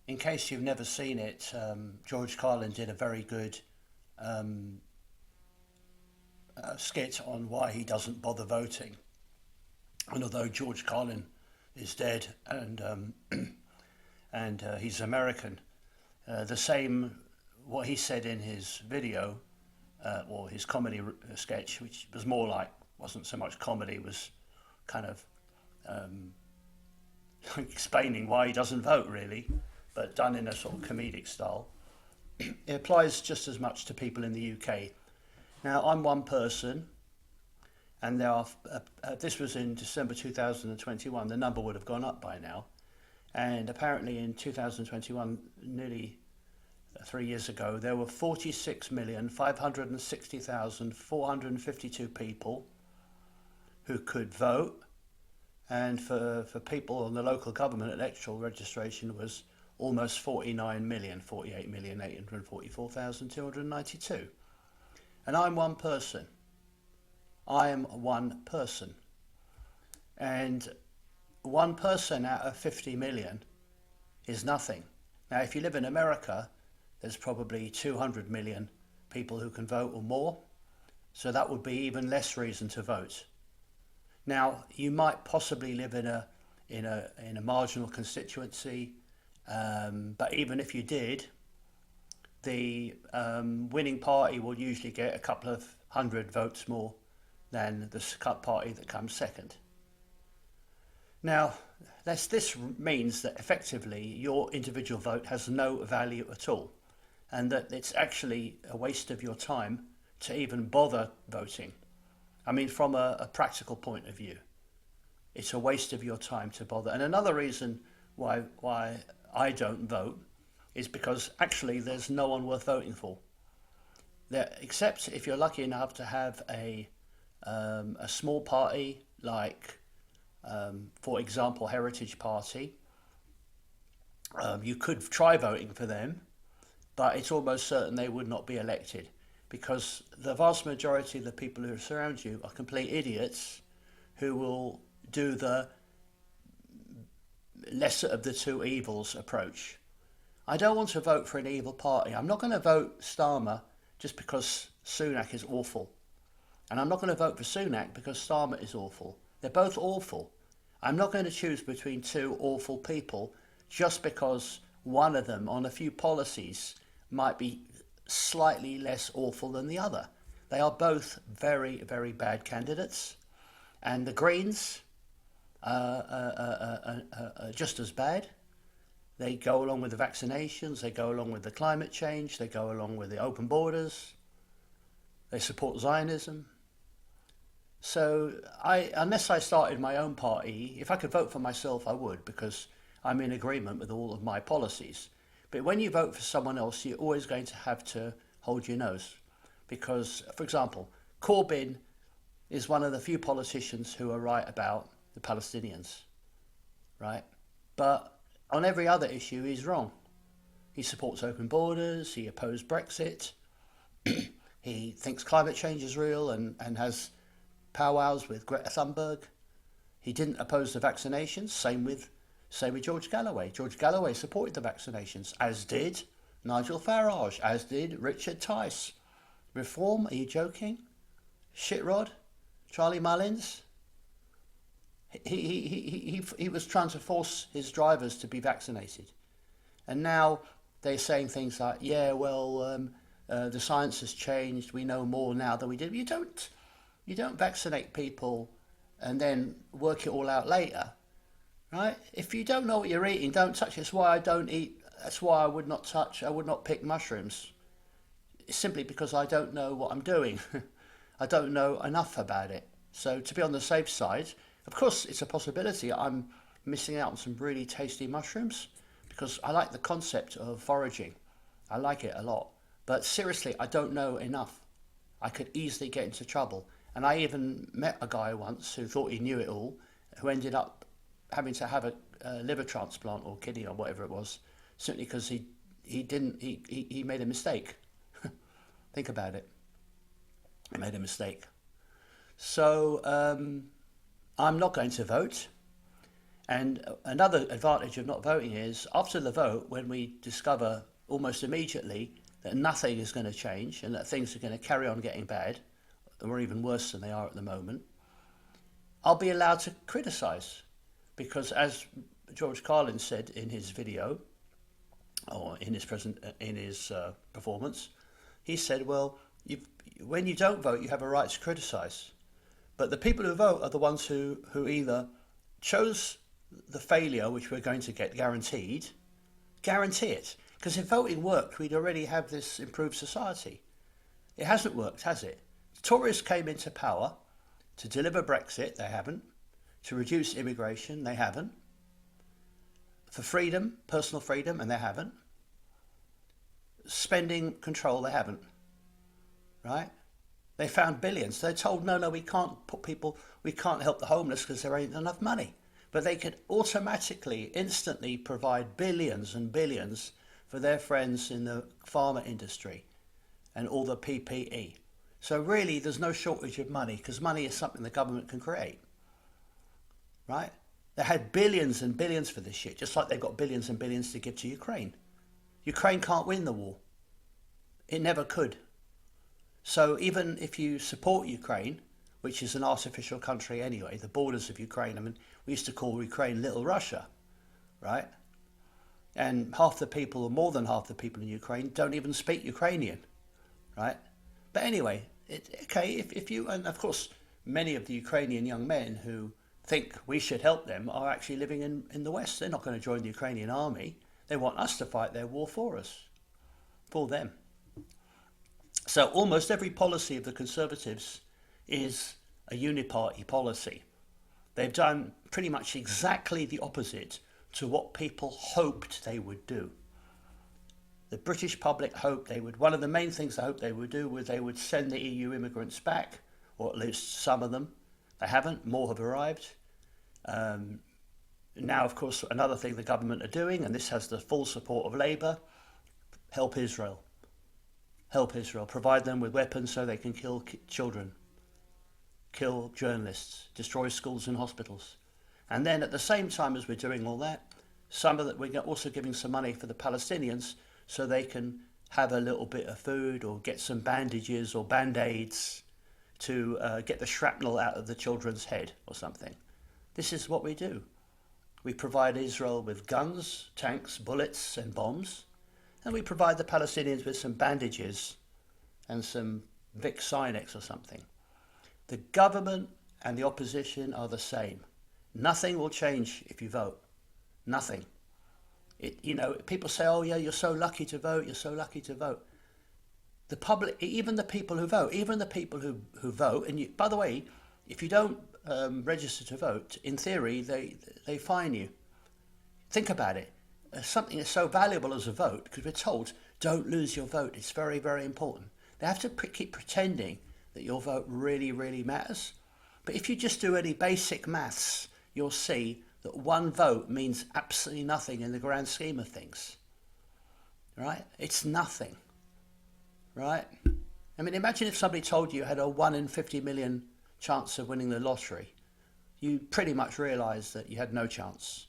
In case you've never seen it, George Carlin did a very good um, skit on why he doesn't bother voting. And although George Carlin is dead and he's American, the same what he said in his video or his comedy sketch, which was more like wasn't so much comedy, was kind of um, explaining why he doesn't vote really, but done in a sort of comedic style. It applies just as much to people in the UK. Now, I'm one person, and there are. This was in December 2021. The number would have gone up by now, and apparently in 2021, nearly 3 years ago, there were 46,560,452 people who could vote, and for people on the local government electoral registration was almost 49 million, 48,844,292. And I'm one person. I am one person. And one person out of 50 million is nothing. Now, if you live in America, there's probably 200 million people who can vote or more. So that would be even less reason to vote. Now, you might possibly live in a marginal constituency, but even if you did, the winning party will usually get a couple of hundred votes more than the party that comes second. Now, this means that effectively your individual vote has no value at all, and that it's actually a waste of your time to even bother voting. I mean, from a practical point of view, it's a waste of your time to bother. And another reason why I don't vote is because actually there's no one worth voting for. Except if you're lucky enough to have a small party like, for example, Heritage Party. You could try voting for them, but it's almost certain they would not be elected because the vast majority of the people who surround you are complete idiots who will do the lesser of the two evils approach. I don't want to vote for an evil party. I'm not going to vote Starmer just because Sunak is awful. And I'm not going to vote for Sunak because Starmer is awful. They're both awful. I'm not going to choose between two awful people just because one of them on a few policies might be slightly less awful than the other. They are both very, very bad candidates. And the Greens are just as bad. They go along with the vaccinations, they go along with the climate change, they go along with the open borders, they support Zionism. So unless I started my own party, if I could vote for myself, I would, because I'm in agreement with all of my policies. But when you vote for someone else, you're always going to have to hold your nose. Because, for example, Corbyn is one of the few politicians who are right about the Palestinians, right? But on every other issue, he's wrong. He supports open borders, he opposed Brexit, he thinks climate change is real and has powwows with Greta Thunberg. He didn't oppose the vaccinations, same with George Galloway. George Galloway supported the vaccinations, as did Nigel Farage, as did Richard Tice. Reform? Are you joking? Shitrod? Charlie Mullins? He was trying to force his drivers to be vaccinated. And now they're saying things like, yeah, well, the science has changed. We know more now than we did. You don't vaccinate people and then work it all out later, right? If you don't know what you're eating, don't touch it. That's why I don't eat. That's why I would not pick mushrooms. It's simply because I don't know what I'm doing. I don't know enough about it. So to be on the safe side, of course, it's a possibility I'm missing out on some really tasty mushrooms because I like the concept of foraging. I like it a lot. But seriously, I don't know enough. I could easily get into trouble. And I even met a guy once who thought he knew it all, who ended up having to have a liver transplant or kidney or whatever it was, simply because he made a mistake. Think about it. He made a mistake. So I'm not going to vote. And another advantage of not voting is after the vote, when we discover almost immediately that nothing is going to change and that things are going to carry on getting bad, or even worse than they are at the moment, I'll be allowed to criticise. Because as George Carlin said in his video, or in his performance, he said, well, when you don't vote, you have a right to criticise. But the people who vote are the ones who either chose the failure, which we're going to get guaranteed, guarantee it. Because if voting worked, we'd already have this improved society. It hasn't worked, has it? The Tories came into power to deliver Brexit, they haven't. To reduce immigration, they haven't. For freedom, personal freedom, and they haven't. Spending control, they haven't. Right? They found billions. They're told, no, we can't help the homeless because there ain't enough money. But they could automatically, instantly provide billions and billions for their friends in the pharma industry and all the PPE. So really, there's no shortage of money because money is something the government can create. Right? They had billions and billions for this shit, just like they've got billions and billions to give to Ukraine. Ukraine can't win the war. It never could. So even if you support Ukraine, which is an artificial country anyway, the borders of Ukraine, I mean, we used to call Ukraine Little Russia, right? And half the people, or more than half the people in Ukraine, don't even speak Ukrainian, right? But anyway, if you, and of course, many of the Ukrainian young men who think we should help them are actually living in the West. They're not going to join the Ukrainian army. They want us to fight their war for us, for them. So almost every policy of the Conservatives is a uniparty policy. They've done pretty much exactly the opposite to what people hoped they would do. The British public hoped they would, one of the main things I hoped they would do was they would send the EU immigrants back, or at least some of them. They haven't, more have arrived. Now, of course, another thing the government are doing, and this has the full support of Labour, help Israel. Help Israel, provide them with weapons so they can kill children, kill journalists, destroy schools and hospitals. And then at the same time as we're doing all that, we're also giving some money for the Palestinians so they can have a little bit of food or get some bandages or band-aids to get the shrapnel out of the children's head or something. This is what we do. We provide Israel with guns, tanks, bullets and bombs, and we provide the Palestinians with some bandages and some Vicks Sinex or something. The government and the opposition are the same. Nothing will change if you vote. Nothing. People say, oh yeah, you're so lucky to vote, you're so lucky to vote. The public, even the people who vote, who vote, and by the way, if you don't register to vote, in theory, they fine you. Think about it. Something that's so valuable as a vote, because we're told, don't lose your vote, it's very, very important. They have to keep pretending that your vote really, really matters. But if you just do any basic maths, you'll see that one vote means absolutely nothing in the grand scheme of things. Right? It's nothing. Right? I mean, imagine if somebody told you had a 1 in 50 million chance of winning the lottery. You pretty much realise that you had no chance.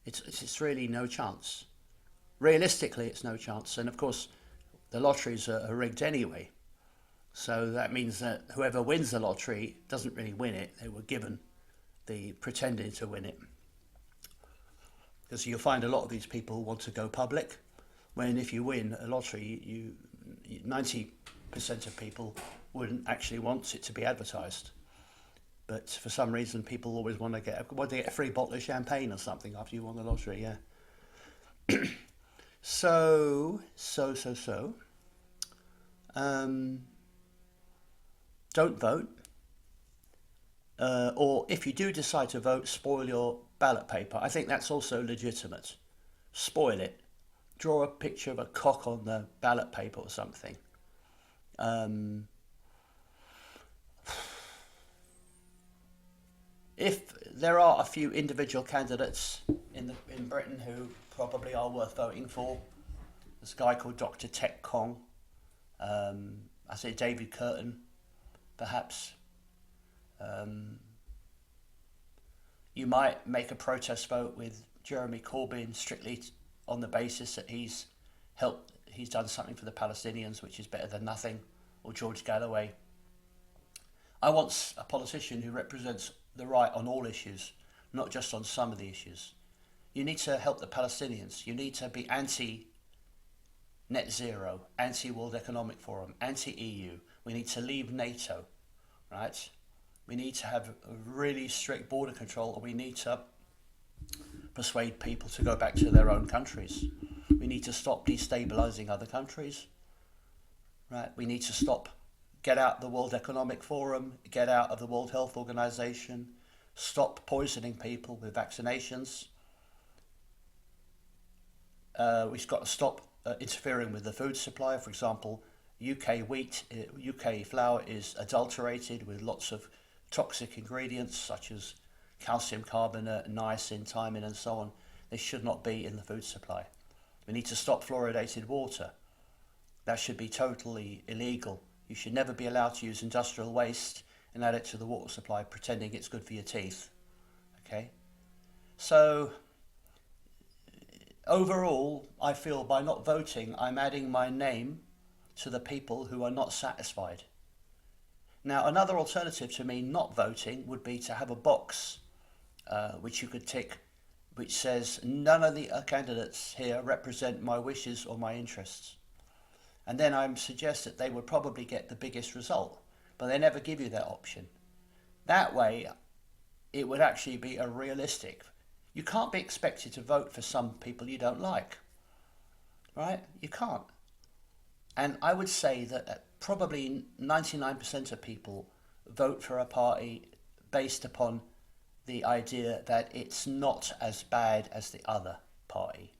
It's really no chance. Realistically, it's no chance. And of course, the lotteries are rigged anyway. So that means that whoever wins the lottery doesn't really win it. They were given the pretending to win it. Because you'll find a lot of these people want to go public, when if you win a lottery, 90% of people wouldn't actually want it to be advertised. But for some reason, people always want to get a free bottle of champagne or something after you won the lottery, yeah. So. Don't vote. Or if you do decide to vote, spoil your ballot paper. I think that's also legitimate. Spoil it. Draw a picture of a cock on the ballot paper or something. If there are a few individual candidates in Britain who probably are worth voting for, there's a guy called Dr. Tek Kong. I say David Curtin, perhaps. You might make a protest vote with Jeremy Corbyn strictly on the basis that he's done something for the Palestinians, which is better than nothing, or George Galloway. I want a politician who represents the right on all issues, not just on some of the issues. You need to help the Palestinians. You need to be anti-net zero, anti-World Economic Forum, anti-EU. We need to leave NATO, right? We need to have a really strict border control, or we need to persuade people to go back to their own countries. We need to stop destabilizing other countries, right? We need to get out of the World Economic Forum, get out of the World Health Organization, stop poisoning people with vaccinations. We've got to stop interfering with the food supply. For example, UK flour is adulterated with lots of toxic ingredients such as calcium carbonate, niacin, thiamine and so on. They should not be in the food supply. We need to stop fluoridated water. That should be totally illegal. You should never be allowed to use industrial waste and add it to the water supply pretending it's good for your teeth. Okay? So overall, I feel by not voting, I'm adding my name to the people who are not satisfied. Now, another alternative to me not voting would be to have a box which you could tick, which says none of the candidates here represent my wishes or my interests. And then I suggest that they would probably get the biggest result, but they never give you that option. That way, it would actually be a realistic. You can't be expected to vote for some people you don't like, right? You can't. And I would say that probably 99% of people vote for a party based upon the idea that it's not as bad as the other party,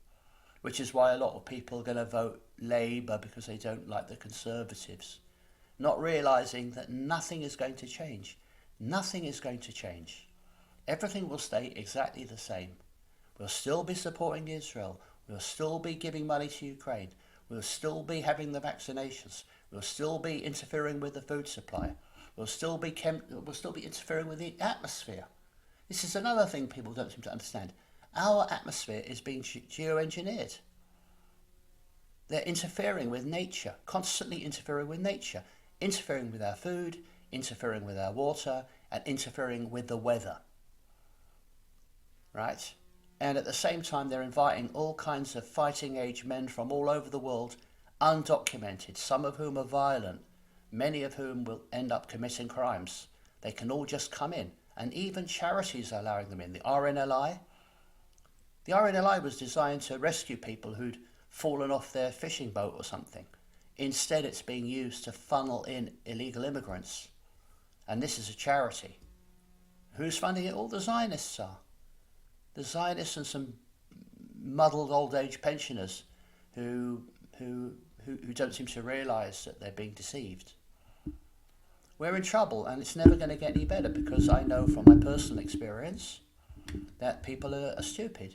which is why a lot of people are going to vote Labour because they don't like the Conservatives, not realising that nothing is going to change. Nothing is going to change. Everything will stay exactly the same. We'll still be supporting Israel. We'll still be giving money to Ukraine. We'll still be having the vaccinations. We'll still be interfering with the food supply. We'll still be interfering with the atmosphere. This is another thing people don't seem to understand. Our atmosphere is being geoengineered. They're interfering with nature, constantly interfering with nature, interfering with our food, interfering with our water, and interfering with the weather. Right? And at the same time, they're inviting all kinds of fighting age men from all over the world, undocumented, some of whom are violent, many of whom will end up committing crimes. They can all just come in, and even charities are allowing them in. The RNLI was designed to rescue people who'd fallen off their fishing boat or something. Instead, it's being used to funnel in illegal immigrants. And this is a charity. Who's funding it? All the Zionists are. The Zionists and some muddled old age pensioners who don't seem to realise that they're being deceived. We're in trouble, and it's never going to get any better, because I know from my personal experience that people are stupid.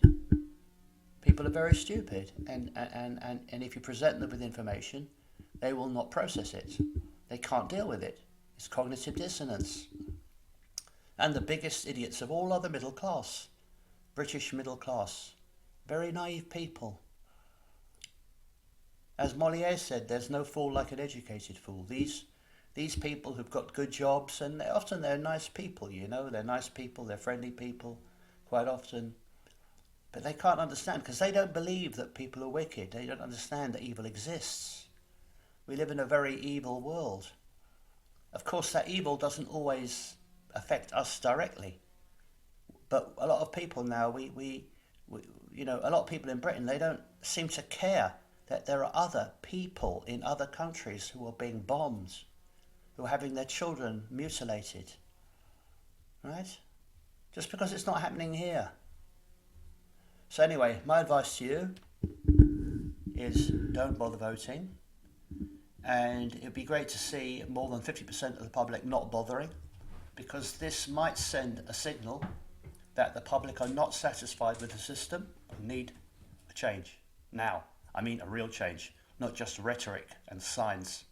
People are very stupid, and if you present them with information, they will not process it. They can't deal with it. It's cognitive dissonance. And the biggest idiots of all are the middle class, British middle class. Very naive people. As Molière said, there's no fool like an educated fool. These people who've got good jobs, and they're nice people, you know, they're nice people, they're friendly people, quite often. But they can't understand, because they don't believe that people are wicked. They don't understand that evil exists. We live in a very evil world. Of course, that evil doesn't always affect us directly. But a lot of people now, a lot of people in Britain, they don't seem to care that there are other people in other countries who are being bombed, who are having their children mutilated. Right? Just because it's not happening here. So anyway, my advice to you is don't bother voting. And it would be great to see more than 50% of the public not bothering, because this might send a signal that the public are not satisfied with the system and need a change. Now, I mean a real change, not just rhetoric and signs.